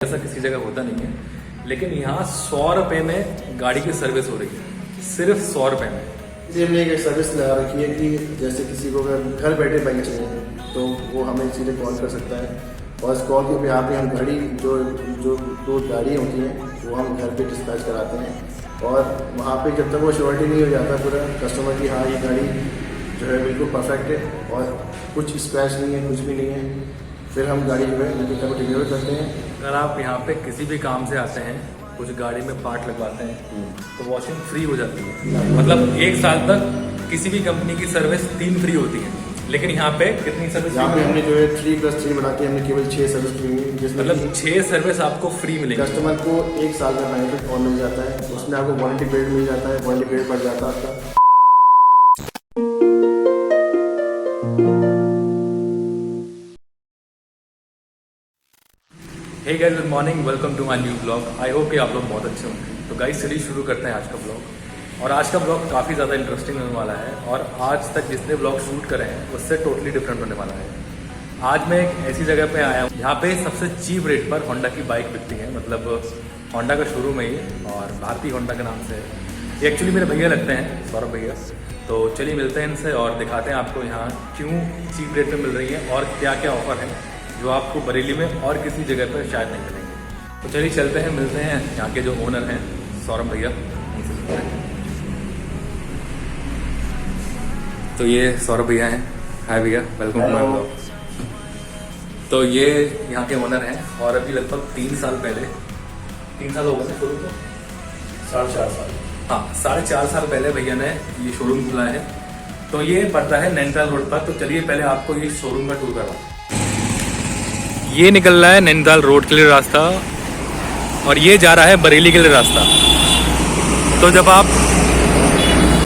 ऐसा किसी जगह होता नहीं है, लेकिन यहाँ 100 रुपये में गाड़ी की सर्विस हो रही है, सिर्फ 100 रुपये में। इसलिए हमने एक सर्विस लगा रखी है कि जैसे किसी को अगर घर बैठे बाइक चाहिए तो वो हमें सीधे कॉल कर सकता है, और इस कॉल के यहाँ पे हम गाड़ी जो जो दो गाड़ी होती हैं वो हम घर पे डिस्पैच कराते हैं, और वहाँ पे जब तक वो श्योरिटी नहीं हो जाता पूरा कस्टमर की हाँ ये गाड़ी जो है बिल्कुल परफेक्ट है और कुछ स्क्रैच नहीं है, कुछ भी नहीं है, फिर हम गाड़ी जो है उनकी डिलीवर करते हैं। अगर आप यहाँ पे किसी भी काम से आते हैं, कुछ गाड़ी में पार्ट लगवाते हैं तो वॉशिंग फ्री हो जाती है। मतलब 1 साल तक किसी भी कंपनी की सर्विस 3 फ्री होती है, लेकिन यहाँ पे कितनी सर्विस? यहाँ पे हमने जो है 3+3 बना के हमने केवल 6 सर्विस फ्री हुई, जिसमें मतलब 6 सर्विस आपको फ्री मिलेगी। कस्टमर को 1 साल का बेनिफिट और मिल जाता है, उसमें आपको वारंटी पीरियड मिल जाता है, वारंटी पीरियड बढ़ जाता है आपका। Hey guys, good morning, welcome to my new blog. I hope कि आप लोग बहुत अच्छे होंगे। तो गाइस चलिए शुरू करते हैं आज का ब्लॉग। और आज का ब्लॉग काफ़ी ज़्यादा इंटरेस्टिंग होने वाला है, और आज तक जितने ब्लॉग शूट करे हैं उससे टोटली डिफरेंट होने वाला है। आज मैं एक ऐसी जगह पे आया हूँ जहाँ पे सबसे चीप रेट पर होंडा की बाइक बिकती है। मतलब होंडा का शोरूम है ये, और भारतीय होंडा के नाम से है ये। एक्चुअली मेरे भैया लगते हैं, सौरभ भैया। तो चलिए मिलते हैं इनसे और दिखाते हैं आपको यहाँ क्यों चीप रेट में मिल रही है और क्या क्या ऑफर है जो आपको बरेली में और किसी जगह पर शायद नहीं मिलेंगे। तो चलिए चलते हैं, मिलते हैं यहाँ के जो ओनर हैं सौरभ भैया, उनसे मिलते हैं। तो ये सौरभ भैया हैं। हाय भैया, वेलकम टू माय ब्लॉग। तो ये यहाँ के ओनर हैं, और अभी लगभग 3 साल पहले, 3 साल हो गए शुरू को, 4.5 साल, हाँ 4.5 साल पहले भैया ने ये शोरूम खुला है। तो ये पड़ता है नैनीताल रोड पर। तो चलिए पहले आपको ये शोरूम का टूर करवाओ। ये निकल रहा है नैनीताल रोड के लिए रास्ता, और ये जा रहा है बरेली के लिए रास्ता। तो जब आप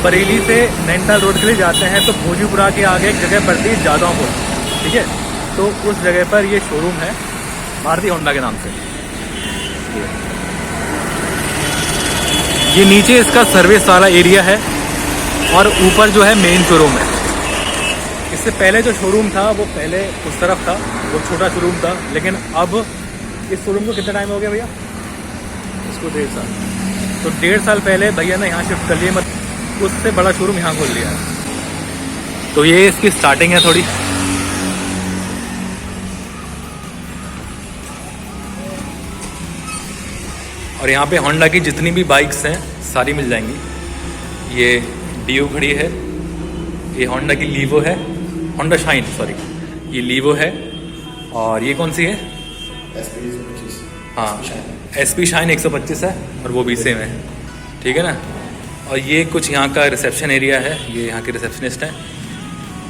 बरेली से नैनीताल रोड के लिए जाते हैं तो भोजपुरा के आगे एक जगह पड़ती है जादवपुर, ठीक है। तो उस जगह पर ये शोरूम है भारतीय होंडा के नाम से। ये नीचे इसका सर्विस वाला एरिया है, और ऊपर जो है मेन शोरूम है। इससे पहले जो शोरूम था वो पहले उस तरफ था, वो छोटा शोरूम था। लेकिन अब इस शोरूम को कितना टाइम हो गया भैया? इसको 1.5 साल। तो 1.5 साल पहले भैया ने यहाँ शिफ्ट कर लिया, मतलब उससे बड़ा शोरूम यहाँ खोल लिया है। तो ये इसकी स्टार्टिंग है थोड़ी। और यहाँ पे होंडा की जितनी भी बाइक्स हैं सारी मिल जाएंगी। ये डियो खड़ी है, ये होंडा की लीवो है, होंडा शाइन, सॉरी ये लीवो है। और ये कौन सी है? SP 125। हाँ SP शाइन 125 है, और वो भी सेम है, ठीक है ना। और ये कुछ यहाँ का रिसेप्शन एरिया है, ये यहाँ के रिसेप्शनिस्ट हैं।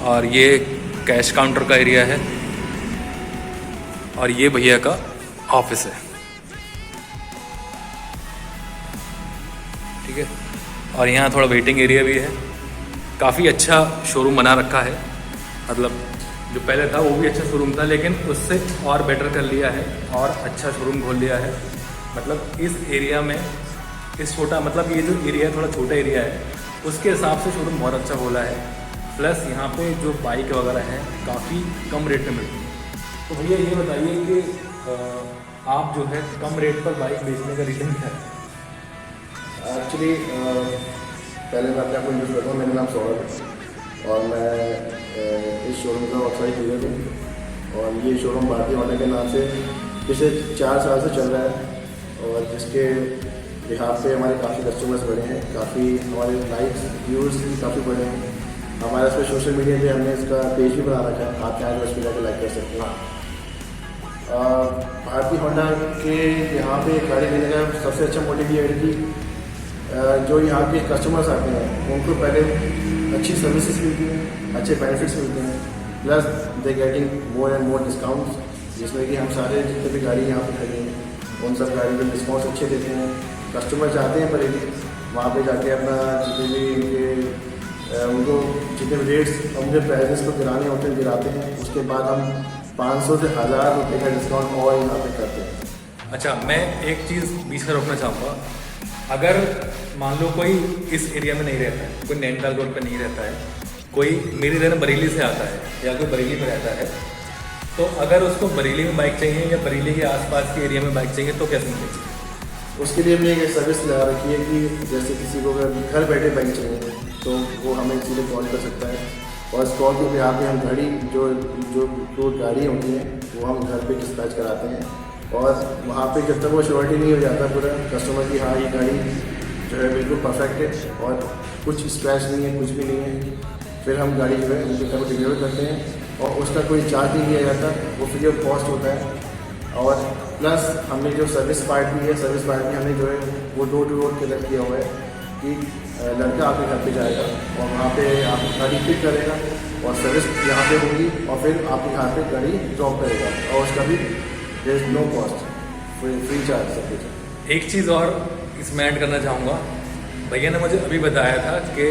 और ये कैश काउंटर का एरिया है, और ये भैया का ऑफिस है, ठीक है। और यहाँ थोड़ा वेटिंग एरिया भी है। काफ़ी अच्छा शोरूम बना रखा है। मतलब जो पहले था वो भी अच्छा शोरूम था, लेकिन उससे और बेटर कर लिया है और अच्छा शोरूम खोल लिया है। मतलब इस एरिया में इस छोटा, मतलब ये जो एरिया है थोड़ा छोटा एरिया है, उसके हिसाब से शोरूम बहुत अच्छा खोला है। प्लस यहाँ पे जो बाइक वगैरह हैं काफ़ी कम रेट में मिलती है। तो भैया ये बताइए कि आप जो है कम रेट पर बाइक बेचने का रीज़न क्या है? एक्चुअली पहले मैं अपने आप को इंट्रोड्यूस करता हूँ। मेरा नाम सौरभ है, और मैं इस शोरूम का ऑथराइज डीलर हूँ। और ये शोरूम भारतीय होंडा के नाम से पिछले 4 साल से चल रहा है, और जिसके बिहार पे हमारे काफ़ी कस्टमर्स बढ़े हैं, काफ़ी हमारे लाइक्स व्यूज़ भी काफ़ी बढ़े हैं। हमारे इस पर सोशल मीडिया पे हमने इसका पेज भी बना रखा है, आप चाहें तो उस पर जाकर लाइक कर सकते हैं। भारतीय होंडा के यहाँ पे गाड़ी लेने का सबसे अच्छा मोटिव ये है कि जो यहाँ के कस्टमर्स आते हैं उनको पहले अच्छी सर्विसेज मिलती हैं, अच्छे बेनिफिट्स मिलते हैं, plus they getting more and more discounts, जिसमें कि हम सारे जितने भी गाड़ी यहाँ पे खड़ी हैं उन सब गाड़ी के डिस्काउंट्स अच्छे देते हैं। कस्टमर चाहते हैं बरेली वहाँ पे जाके अपना जितने भी उनको जितने भी रेट्स उनके प्राइजेस को गिराने होते हैं गिराते हैं। उसके बाद हम 500 से 1000 रुपये का डिस्काउंट और यहाँ पे करते हैं। अच्छा, मैं एक चीज़ बीच में रोकना चाहूँगा। अगर मान लो कोई इस एरिया में नहीं रहता है, कोई नैनीताल रोड पे नहीं रहता है, कोई मेरी तरह बरेली से आता है या कोई बरेली में रहता है, तो अगर उसको बरेली में बाइक चाहिए या बरेली के आसपास के एरिया में बाइक चाहिए तो कैसे मिलेगी? उसके लिए हमने एक सर्विस लगा रखी है कि जैसे किसी को अगर घर बैठे बाइक चाहिए तो वो हमें सीधे कॉल कर सकता है, और इस कॉल के यहाँ पे हम गाड़ी जो जो जो गाड़ी होती है वो हम घर पे डिस्पैच कराते हैं, और वहाँ पे जब तक वो श्योरिटी नहीं हो जाता पूरा कस्टमर की हाँ ये गाड़ी जो है बिल्कुल परफेक्ट है और कुछ स्क्रैच नहीं है, कुछ भी नहीं है, फिर हम गाड़ी जो है उनके घर डिलीवर करते हैं और उसका कोई चार्ज नहीं लिया जाता, वो फ्री ऑफ कॉस्ट होता है। और प्लस हमने जो सर्विस पार्ट भी है, सर्विस पार्ट में हमने जो है वो डोर टू डोर कलेक्ट किया हुआ है कि लड़का आपके घर पे जाएगा और वहाँ पे आपकी गाड़ी पिक करेगा और सर्विस यहाँ पे होगी और फिर आपके यहाँ पे गाड़ी ड्रॉप करेगा, और उसका भी there is no cost, free charge सब कुछ। एक चीज़ और इसमें ऐड करना चाहूँगा, भैया ने मुझे अभी बताया था कि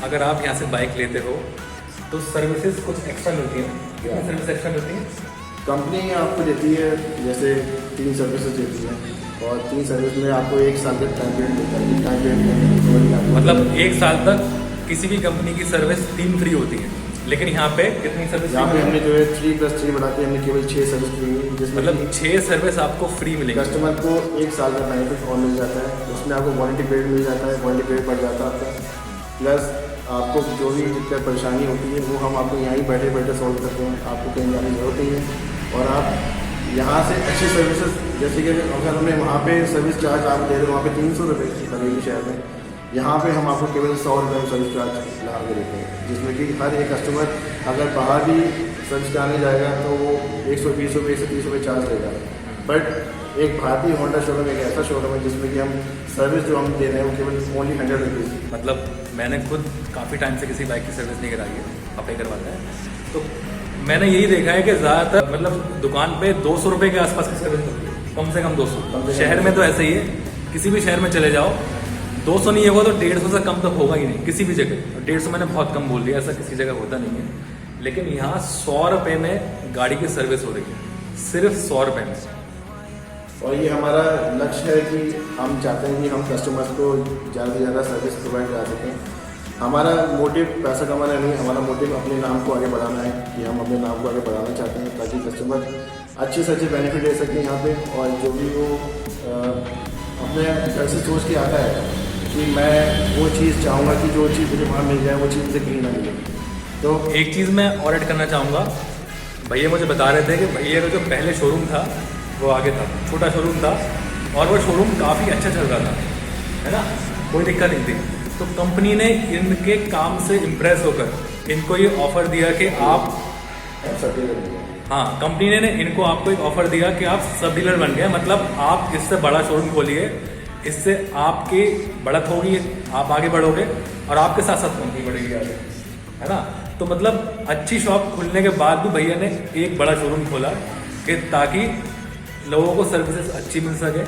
अगर आप यहाँ से बाइक लेते हो तो सर्विसेज कुछ एक्स्ट्रा मिलती हैं। कितनी सर्विस एक्स्ट्रा मिलती हैं? कंपनी आपको देती है जैसे 3 सर्विसेज देती है, और 3 सर्विस में आपको 1 साल तक टाइम पीरियड मिलता है। टाइम पीरियड मतलब 1 साल तक किसी भी कंपनी की सर्विस 3 फ्री होती है, लेकिन यहाँ पे कितनी सर्विस? यहाँ पे हमने जो है 3+3 बढ़ा के हमने केवल 6 सर्विस दी है, जिसमें मतलब 6 सर्विस आपको फ्री मिलेगी। कस्टमर को 1 साल का बेनिफिट और मिल जाता है, उसमें आपको वारंटी पीरियड मिल जाता है, वारंटी पीरियड बढ़ जाता है आपका, प्लस आपको जो भी दिक्कत परेशानी होती है वो हम आपको यहाँ ही बैठे बैठे सॉल्व करते हैं, आपको कहीं जाने की जरूरत नहीं है। और आप यहाँ से अच्छी सर्विसेज जैसे कि अगर हमें वहाँ पे सर्विस चार्ज आप दे रहे हो वहाँ पे 300 रुपये बरेली शहर में, यहाँ पे हम आपको केवल 100 रुपये में सर्विस चार्ज लगा के देते हैं, जिसमें कि हर एक कस्टमर अगर बाहर भी सर्विस कराने जाएगा तो वो 120 रुपये 130 रुपये चार्ज लेगा। बट एक भारतीय होंडा शोरूम एक ऐसा शोरूम है जिसमें कि हम सर्विस जो हम दे रहे हैं वो केवल ओनली 100 रुपीज़। मतलब मैंने खुद काफ़ी टाइम से किसी बाइक की सर्विस नहीं कराई है, आप ही करवाते हैं, तो मैंने यही देखा है कि ज़्यादातर मतलब दुकान पे 200 रुपये के आसपास की सर्विस मिलती है, कम से कम 200। शहर में तो ऐसा ही है, किसी भी शहर में चले जाओ 200 नहीं होगा तो 150 से कम तो होगा ही नहीं किसी भी जगह। 150 मैंने बहुत कम बोल दिया, ऐसा किसी जगह होता नहीं है, लेकिन यहाँ 100 रुपये में गाड़ी की सर्विस हो रही है, सिर्फ 100 रुपये में। और ये हमारा लक्ष्य है कि हम चाहते हैं कि हम कस्टमर्स को ज़्यादा से ज़्यादा सर्विस प्रोवाइड करा सकें। हमारा मोटिव पैसा कमाना नहीं, हमारा मोटिव अपने नाम को आगे बढ़ाना है कि हम अपने नाम को आगे बढ़ाना चाहते हैं ताकि कस्टमर अच्छे से अच्छे बेनिफिट ले सकें यहाँ पे, और जो भी वो अपने घर से सोच के आता है कि मैं वो चीज़ चाहूँगा कि जो चीज़ मुझे वहाँ मिल जाए वो चीज़ मुझे कहीं ना मिले। तो एक चीज़ मैं और ऐड करना चाहूँगा, भैया मुझे बता रहे थे कि भैया का जो पहले शोरूम था वो आगे था, छोटा शोरूम था, और वो शोरूम काफ़ी अच्छा चल रहा था, है ना, कोई दिक्कत नहीं थी। तो कंपनी ने इनके काम से इम्प्रेस होकर इनको ये ऑफ़र दिया कि आप हाँ, कंपनी ने इनको आपको एक ऑफ़र दिया कि आप सब डीलर बन गए, मतलब आप इससे बड़ा शोरूम खोलिए, इससे आपकी बढ़त होगी, आप आगे बढ़ोगे और आपके साथ साथ कंपनी बढ़ेगी आगे, है ना। तो मतलब अच्छी शॉप खुलने के बाद भी भैया ने एक बड़ा शोरूम खोला कि ताकि लोगों को सर्विसेज अच्छी मिल सके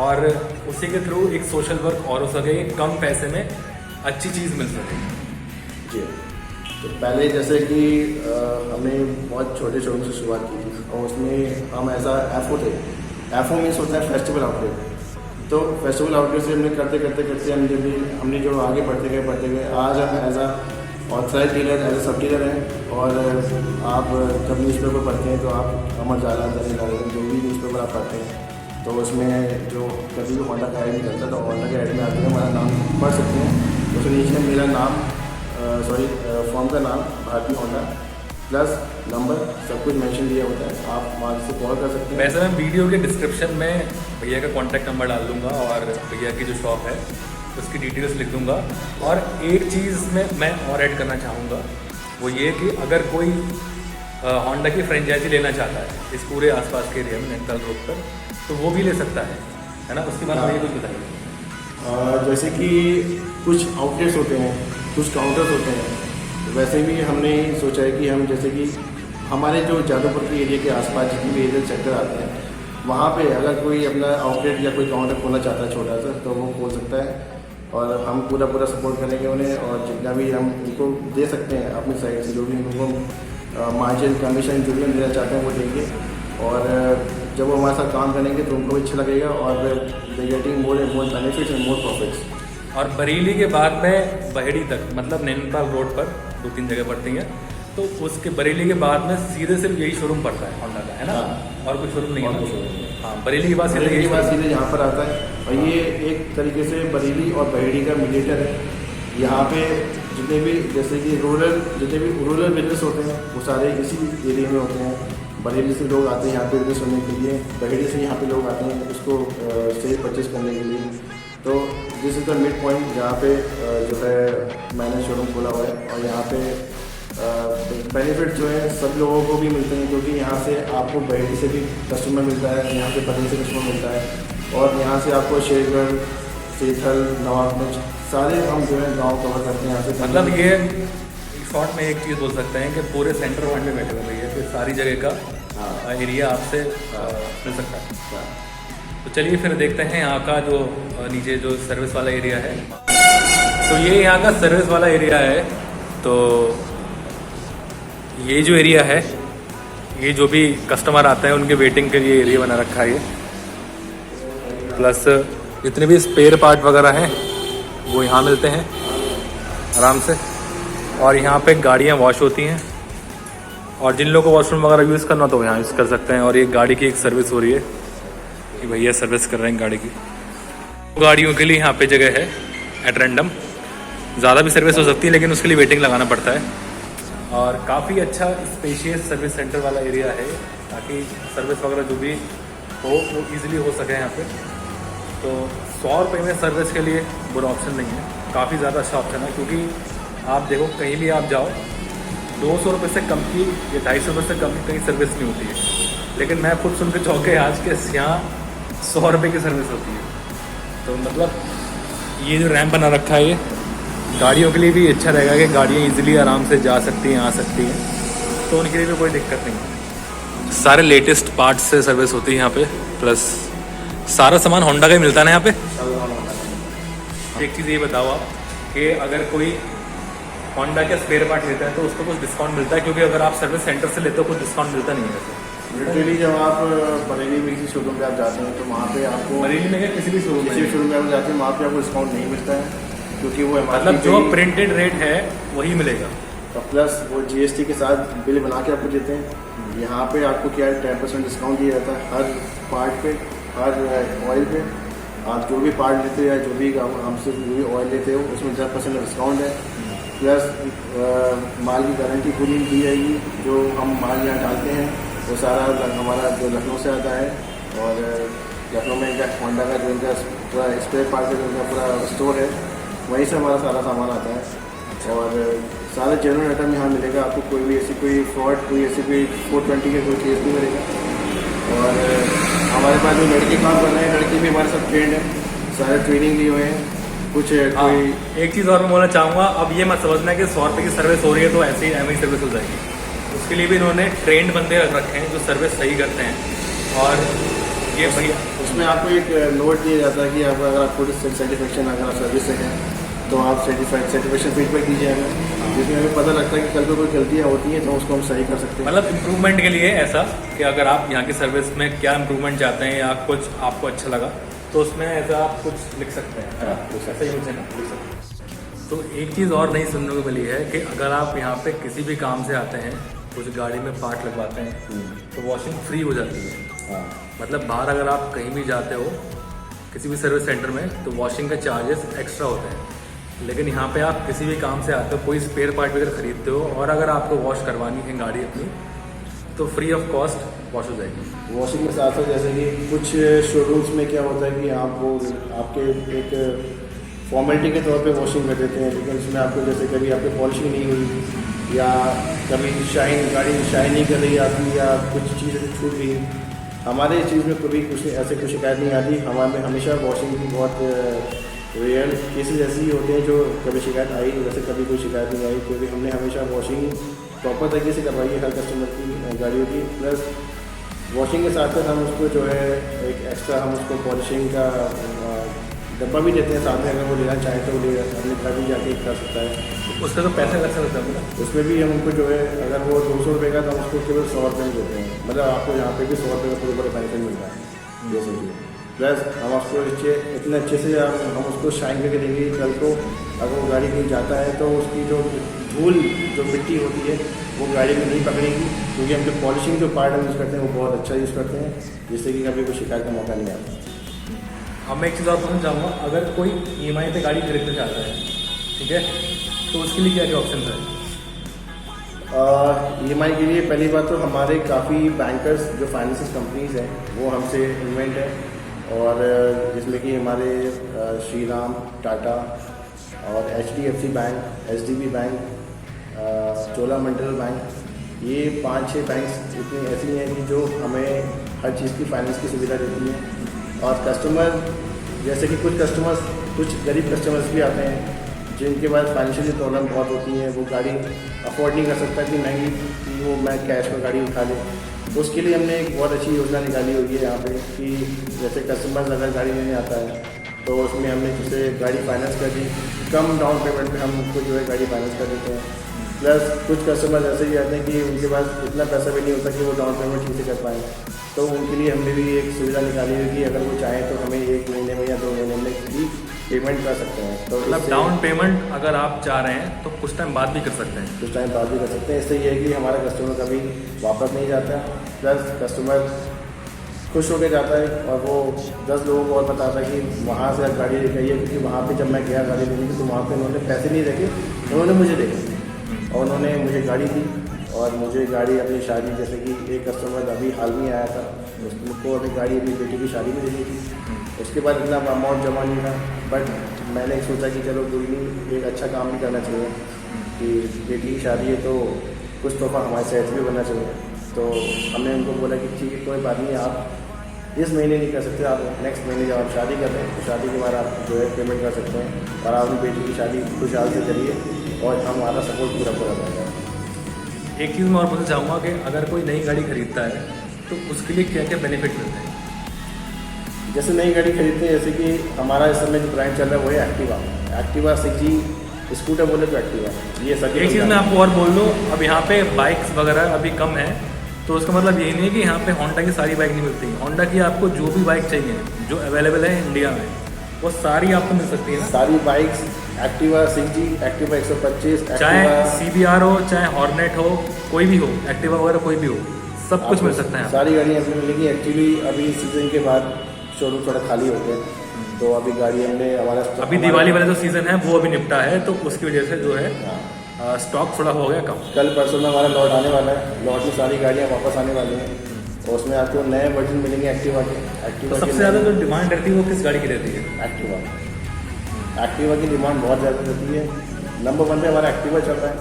और उसी के थ्रू एक सोशल वर्क और हो सके, कम पैसे में अच्छी चीज़ मिल सके। जी, तो पहले जैसे कि हमने बहुत छोटे शोरूम से शुरुआत की थी और उसमें हम ऐसा एफओ थे। एफओ मीन्स होता है फेस्टिवल आउटलेट। तो फेस्टिवल आउटलेट से हमने करते करते हमने जो आगे बढ़ते गए आज हम as a authorize dealer, as a sub dealer हैं। और आप जब न्यूज़पेपर पढ़ते हैं तो आप अमर उजाला, दैनिक जागरण, जो भी न्यूज़पेपर आप पढ़ते हैं तो उसमें जो कभी भी होंडा का ऐड निकलता है तो होंडा के ऐड में आते हैं, हमारा नाम पढ़ सकते हैं। उसके नीचे मेरा नाम फॉर्म का नाम भारतीय होंडा प्लस नंबर सब कुछ मेंशन दिया होता है, आप वहाँ से कॉल कर सकते हैं। वैसे मैं वीडियो के डिस्क्रिप्शन में भैया का कॉन्टैक्ट नंबर डाल दूंगा और भैया की जो शॉप है उसकी डिटेल्स लिख दूंगा। और एक चीज़ में मैं और ऐड करना चाहूँगा, वो ये कि अगर कोई होंडा की फ्रेंचाइजी लेना चाहता है इस पूरे आसपास के एरिया में नैनीताल रोड पर, तो वो भी ले सकता है ना। उसके बाद मुझे कुछ बताइए। जैसे कि कुछ आउटलेट्स होते हैं, कुछ काउंटर्स होते हैं, वैसे भी हमने सोचा है कि हम जैसे कि हमारे जो जादवपुर के एरिया के आसपास जितने भी एरिया सेक्टर आते हैं वहाँ पे अगर कोई अपना आउटलेट या कोई काउंटर खोलना चाहता है छोटा सा तो वो खोल सकता है और हम पूरा सपोर्ट करेंगे उन्हें। और जितना भी हम उनको दे सकते हैं अपनी साइड से, जो भी उनको मार्जिन कमीशन जो भी देना चाहते हैं वो देंगे। और जब वो हमारे साथ काम करेंगे तो उनको भी अच्छा लगेगा और they getting more and more benefits and more profits. और बरेली के बाद में बहेड़ी तक, मतलब नैनीताल रोड पर 2-3 जगह पड़ती हैं, तो उसके बरेली के बाद में सीधे सिर्फ यही शोरूम पड़ता है होंडा का, है ना? हाँ। और कोई शोरूम नहीं और है कुछ ना? नहीं है। हाँ, बरेली के बाद सीधे बरेली यही के बाद शोरूम। सीधे यहाँ पर आता है और ये एक तरीके से बरेली और बहेड़ी का मीडिएटर है। यहाँ पे जितने भी जैसे कि जितने भी रूरल बिजनेस होते हैं वो सारे इसी एरिया में होते हैं। बरेली से लोग आते हैं यहाँ पे बिजनेस करने के लिए, बहेड़ी से यहाँ पे लोग आते हैं उसको सेल परचेज करने के लिए। तो this is the mid point जहाँ पे जो है मैंने शोरूम खोला हुआ है और यहाँ पे बेनिफिट जो है सब लोगों को भी मिलते हैं, क्योंकि यहाँ से आपको बहेड़ी से भी कस्टमर मिलता है, यहाँ पे बरेली से कस्टमर मिलता है और यहाँ से आपको शेरगढ़, सेथल, नवाबगंज सारे हम जो है गाँव कवर करते हैं यहाँ से। मतलब ये शॉर्ट में एक चीज़ बोल सकते हैं कि पूरे सेंटर पॉइंट में बैठे हुए भैया, फिर सारी जगह का एरिया आपसे मिल सकता है। तो चलिए फिर देखते हैं यहाँ का जो नीचे जो सर्विस वाला एरिया है। तो ये यहाँ का सर्विस वाला एरिया है। तो ये जो एरिया है, ये जो भी कस्टमर आते हैं उनके वेटिंग के लिए एरिया बना रखा है ये। प्लस जितने भी स्पेयर पार्ट वगैरह हैं वो यहाँ मिलते हैं आराम से। और यहाँ पे गाड़ियाँ वॉश होती हैं और जिन लोगों को वॉशरूम वगैरह यूज़ करना तो यहाँ यूज़ कर सकते हैं। और ये गाड़ी की एक सर्विस हो रही है कि भैया सर्विस कर रहे हैं गाड़ी की। गाड़ियों के लिए यहाँ पे जगह है एट रैंडम, ज़्यादा भी सर्विस हो सकती है लेकिन उसके लिए वेटिंग लगाना पड़ता है। और काफ़ी अच्छा स्पेशियस सर्विस सेंटर वाला एरिया है ताकि सर्विस वगैरह जो भी हो वो ईज़िली हो सके यहाँ पे। तो 100 रुपये में सर्विस के लिए बुरा ऑप्शन नहीं है, काफ़ी ज़्यादा अच्छा ऑप्शन है। क्योंकि आप देखो कहीं भी आप जाओ 200 रुपये से कम की या 250 रुपये से कम की कहीं सर्विस नहीं होती है, लेकिन मैं खुद सुन के चौंके आज के यहाँ 100 रुपये की सर्विस होती है। तो मतलब ये जो रैंप बना रखा है ये गाड़ियों के लिए भी अच्छा रहेगा कि गाड़ियाँ इजीली आराम से जा सकती हैं, आ सकती हैं, तो उनके लिए भी कोई दिक्कत नहीं है। सारे लेटेस्ट पार्ट्स से सर्विस होती है यहाँ पे। प्लस सारा सामान होंडा का ही मिलता है ना यहाँ पे। एक चीज़ ये बताओ आप कि अगर कोई होंडा के स्पेयर पार्ट लेता है तो उसको कुछ डिस्काउंट मिलता है? क्योंकि अगर आप सर्विस सेंटर से लेते हो कुछ डिस्काउंट मिलता नहीं है वैसे। लिटरली जब आप बरेली में किसी शोरूम पे आप जाते हैं तो वहाँ पे आपको बरेली में क्या किसी भी शोरूम किसी में शोरूम पे आप जाते हैं वहाँ पे आपको डिस्काउंट नहीं मिलता है, क्योंकि वो मतलब जो प्रिंटेड रेट है वही मिलेगा और प्लस वो GST के साथ बिल बना के आपको देते हैं। यहाँ पे आपको क्या है 10% डिस्काउंट दिया जाता है हर पार्ट पे, हर ऑयल पे। आप जो भी पार्ट लेते हो या जो भी हमसे जो भी ऑयल लेते हो उसमें 10% डिस्काउंट है। प्लस माल की गारंटी पूरी दी जाएगी। जो हम माल यहाँ डालते हैं वो सारा हमारा जो लखनऊ से आता है और लखनऊ में इनका होंडा का जो इनका पूरा स्पेयर पार्ट का जो इनका पूरा स्टोर है वहीं से हमारा सारा सामान आता है। और सारे जेन्युइन आइटम यहाँ मिलेगा आपको, कोई भी ऐसी कोई फ्रॉड, कोई ऐसी कोई 420 का कोई केस नहीं मिलेगा। और हमारे पास जो लड़के काम कर रहे हैं लड़के भी हमारे साथ ट्रेंड है, सारे ट्रेनिंग लिए हुए हैं। कुछ कोई एक चीज़ और मैं बोलना चाहूँगा, अब ये मत समझना कि 100 रुपये की सर्विस हो रही है तो ऐसे ही एम सर्विस हो जाएगी। उसके लिए भी इन्होंने ट्रेंड बंदे रख रखे हैं जो सर्विस सही करते हैं। और ये भैया उसमें आपको एक नोट दिया जाता है कि आप अगर आपको सेटिस्फेक्शन अगर आप सर्विस से हैं तो आप सर्टिफिकेशन फीडबैक दीजिए हमें, जिसमें हमें पता लगता है कि कल को कोई गलतियाँ होती हैं तो उसको हम सही कर सकते हैं। मतलब इम्प्रूवमेंट के लिए ऐसा कि अगर आप यहाँ की सर्विस में क्या इम्प्रूवमेंट चाहते हैं या कुछ आपको अच्छा लगा तो उसमें ऐसा आप कुछ लिख सकते हैं। कुछ ऐसा ही मुझे ना लिख सकते हैं। तो एक चीज़ और नहीं सुनने को मिली है कि अगर आप यहाँ पे किसी भी काम से आते हैं, कुछ गाड़ी में पार्ट लगवाते हैं तो वॉशिंग फ्री हो जाती है। मतलब बाहर अगर आप कहीं भी जाते हो किसी भी सर्विस सेंटर में तो वॉशिंग का चार्जेस एक्स्ट्रा होते हैं, लेकिन यहाँ पे आप किसी भी काम से आते हो, कोई स्पेयर पार्ट वगैरह खरीदते हो और अगर आपको वॉश करवानी है गाड़ी अपनी तो फ्री ऑफ कॉस्ट वॉश हो जाएगी। वॉशिंग के साथ साथ जैसे कि कुछ शोरूम्स में क्या होता है कि आपको आपके एक फॉर्मेलिटी के तौर पे वॉशिंग कर देते हैं, लेकिन उसमें आपको जैसे कभी आपकी पॉलिशिंग नहीं हुई या कभी गाड़ी शाइन नहीं कर रही आपकी या कुछ चीज़ छूट गई, हमारे इस चीज़ में कभी कुछ ऐसे कुछ शिकायत नहीं आती। हमारे हमेशा वॉशिंग की बहुत रेयर केसेस ऐसे ही होते हैं जो कभी शिकायत आई, वैसे कभी कोई शिकायत नहीं आई, क्योंकि हमने हमेशा वॉशिंग प्रॉपर तरीके से करवाई है हर कस्टमर की गाड़ियों की। प्लस वॉशिंग के साथ साथ हम उसको जो है एक एक्स्ट्रा हम उसको पॉलिशिंग का डब्बा भी देते हैं साथ में, अगर वो लेना चाहे तो ले अपने घर भी जाके कर सकता है। उसका तो पैसे अलग से होता है ना, उसमें भी हम उनको जो है अगर वो 200 रुपये का तो हम उसको केवल 100 रुपये में देते हैं। मतलब आपको यहाँ पे भी 100 रुपये का पूरे बड़े बेनिफिट मिलता है जैसे कि। प्लस हम उसको इतने अच्छे से हम उसको शाइन करके देंगे, कल को अगर वो गाड़ी कहीं जाता है तो उसकी जो धूल जो मिट्टी होती है वो गाड़ी में नहीं पकड़ेगी, क्योंकि हम जो पॉलिशिंग जो पार्ट हम यूज़ करते हैं वो बहुत अच्छा यूज़ करते हैं, जिससे कि कभी कोई शिकायत का मौका नहीं आता। अब मैं एक चीज़ और पूछना चाहूँगा, अगर कोई EMI पे गाड़ी खरीदना चाहता है, ठीक है, तो उसके लिए क्या क्या ऑप्शन है? EMI के लिए पहली बात तो हमारे काफ़ी बैंकर्स जो फाइनेंशियल कंपनीज हैं वो हमसे इन्वेंट है, और जिसमें कि हमारे श्रीराम, टाटा और HDFC bank, SDB bank, Cholamandalam bank, ये 5-6 बैंक्स इतनी ऐसी हैं कि जो हमें हर चीज़ की फाइनेंस की सुविधा देती हैं। और कस्टमर जैसे कि कुछ गरीब कस्टमर्स भी आते हैं जिनके पास फाइनेंशियल प्रॉब्लम बहुत होती है, वो गाड़ी अफोर्ड नहीं कर सकता कि महंगी कि वो मैं कैश में गाड़ी उठा लूँ। उसके लिए हमने एक बहुत अच्छी योजना निकाली हुई है यहाँ पे कि जैसे कस्टमर्स अगर गाड़ी लेने आता है तो उसमें हमने जैसे गाड़ी फाइनेंस कर दी, कम डाउन पेमेंट में हम उनको जो है गाड़ी फाइनेंस कर देते हैं। प्लस कुछ कस्टमर्स ऐसे भी आते हैं कि उनके पास इतना पैसा भी नहीं होता कि वो डाउन पेमेंट ठीक से कर पाएँ, तो उनके लिए हमने भी एक सुविधा निकाली है कि अगर वो चाहें तो हमें 1 महीने में या 2 महीने में भी पेमेंट कर सकते हैं। तो मतलब डाउन पेमेंट अगर आप चाह रहे हैं तो कुछ टाइम बाद भी कर सकते हैं। कुछ टाइम बाद भी कर सकते हैं। इससे ये है कि हमारा कस्टमर कभी वापस नहीं जाता, प्लस कस्टमर खुश होकर जाता है और वो 10 लोगों को और बताता है कि वहाँ से आप गाड़ी लेके आइए, क्योंकि वहाँ पे जब मैं गया गाड़ी लेने की तो वहाँ पे उन्होंने पैसे नहीं रखे, उन्होंने मुझे देखे और उन्होंने मुझे गाड़ी दी। और मुझे गाड़ी अपनी शादी, जैसे कि एक कस्टमर अभी हाल में आया था, उसको अभी गाड़ी अपनी बेटी की शादी में देनी थी, उसके बाद इतना अमाउंट जमा नहीं था, बट मैंने सोचा कि चलो कोई नहीं, एक अच्छा काम भी करना चाहिए कि बेटी की शादी है तो कुछ तोहफा हमारे साइड से भी बनना चाहिए। तो हमने उनको बोला कि ठीक है कोई बात नहीं, आप इस महीने नहीं कर सकते, आप नेक्स्ट महीने जब आप शादी कर रहे हैं तो शादी के बाद आप जो है पेमेंट कर सकते हैं, और आप अपनी बेटी की शादी खुशहाल से करिए और हमारा सपोर्ट पूरा पूरा रहेगा। एक चीज़ मैं और पूछना चाहूँगा कि अगर कोई नई गाड़ी खरीदता है तो उसके लिए क्या क्या बेनिफिट मिलते हैं? जैसे नई गाड़ी खरीदते हैं, जैसे कि हमारा इस समय जो ब्रांड चल रहा है वो है एक्टिवा 6G स्कूटर बोले तो एक्टिवा, ये सभी। एक चीज़ मैं आपको और बोल दूँ, अब यहाँ पे बाइक्स वगैरह अभी कम है, तो उसका मतलब यही नहीं है कि यहाँ पे होंडा की सारी बाइक नहीं मिलती। होंडा की आपको जो भी बाइक चाहिए जो अवेलेबल है इंडिया में, वो सारी आपको मिल सकती है ना। सारी बाइक्स एक्टिवा 6G, एक्टिवा 125, चाहे CBR हो, चाहे हॉर्नेट हो, कोई भी हो, एक्टिवा वगैरह कोई भी हो, सब कुछ मिल सकता है। सारी गाड़ियाँ हमने मिलेगी। एक्चुअली अभी सीजन के बाद शोरूम थोड़ा खाली हो गया, तो अभी गाड़ी हमने अभी दिवाली वाला जो सीज़न है वो अभी निपटा है, तो उसकी वजह से जो है स्टॉक थोड़ा हो गया कम। कल परसों में हमारा लॉट आने वाला है, लॉट में सारी गाड़ियाँ वापस आने वाली हैं, और उसमें आपको नए वर्जन मिलेंगे एक्टिवा के। तो सबसे ज़्यादा जो डिमांड रहती है वो किस गाड़ी की रहती है? एक्टिवा की डिमांड बहुत ज़्यादा रहती है। नंबर 1 पे हमारा एक्टिवा चल रहा है,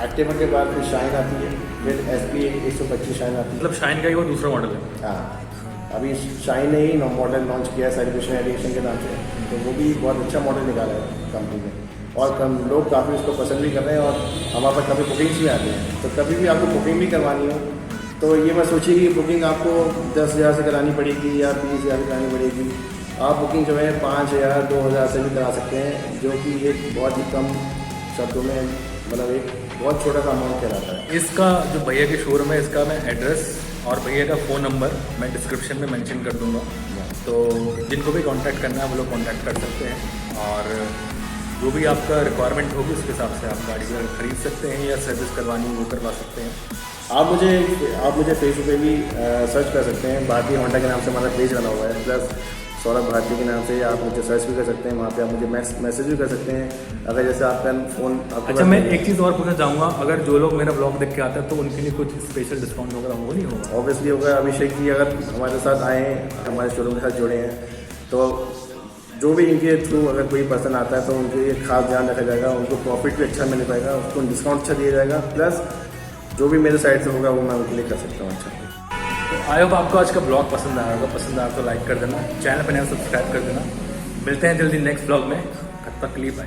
एक्टिवा के बाद फिर शाइन आती है, फिर SP 125 शाइन आती है। मतलब शाइन का ही वो दूसरा मॉडल है। हाँ, अभी शाइन ने ही मॉडल लॉन्च किया है सेलिब्रेशन एडिशन के नाम से, तो वो भी बहुत अच्छा मॉडल निकाला है कंपनी ने, और लोग काफ़ी उसको पसंद भी कर रहे हैं, और हमारे पास काफ़ी बुकिंग्स भी आती हैं। तो कभी भी आपको बुकिंग भी करवानी हो तो ये मैं सोचिए कि बुकिंग आपको 10,000 से करानी पड़ेगी या 20,000 से करानी पड़ेगी। आप बुकिंग जो है 5,000 2,000 से भी करा सकते हैं, जो कि एक बहुत ही कम शब्दों में मतलब एक बहुत छोटा सा अमाउंट कहलाता है। इसका जो भैया की शोरूम है, इसका मैं एड्रेस और भैया का फ़ोन नंबर मैं डिस्क्रिप्शन में मेंशन कर दूंगा, तो जिनको भी कांटेक्ट करना है वो लोग कांटेक्ट कर सकते हैं, और जो भी आपका रिक्वायरमेंट होगी उसके हिसाब से आप गाड़ी खरीद सकते हैं या सर्विस करवानी वो करवा सकते हैं। आप मुझे फेसबुक पे भी सर्च कर सकते हैं, भारतीय होंडा के नाम से हमारा पेज बना हुआ है, प्लस सौरभ भारती के नाम से आप मुझे सर्च भी कर सकते हैं, वहाँ पे आप मुझे मैसेज भी कर सकते हैं अगर जैसे आपका फ़ोन। अच्छा, मैं एक चीज़ और पूछना चाहूँगा, अगर जो लोग मेरा ब्लॉग देख के आते हैं तो उनके लिए कुछ स्पेशल डिस्काउंट वगैरह होगा नहीं होगा? ऑब्वियसली होगा। अभिषेक जी अगर हमारे साथ आए हैं, हमारे शोरूम के साथ जुड़े हैं, तो जो भी इनके थ्रू अगर कोई पर्सन आता है तो उनके लिए खास ध्यान रखा जाएगा, उनको प्रॉफिट भी अच्छा मिल पाएगा, उसको डिस्काउंट अच्छा दिया जाएगा, प्लस जो भी मेरे साइड से होगा वो मैं उनके लिए कर सकता हूँ अच्छा। तो आई होप आपको आज का ब्लॉग पसंद आया होगा, पसंद आया तो लाइक कर देना, चैनल पर नया सब्सक्राइब कर देना। मिलते हैं जल्दी नेक्स्ट ब्लॉग में, तब तक के लिए बाय।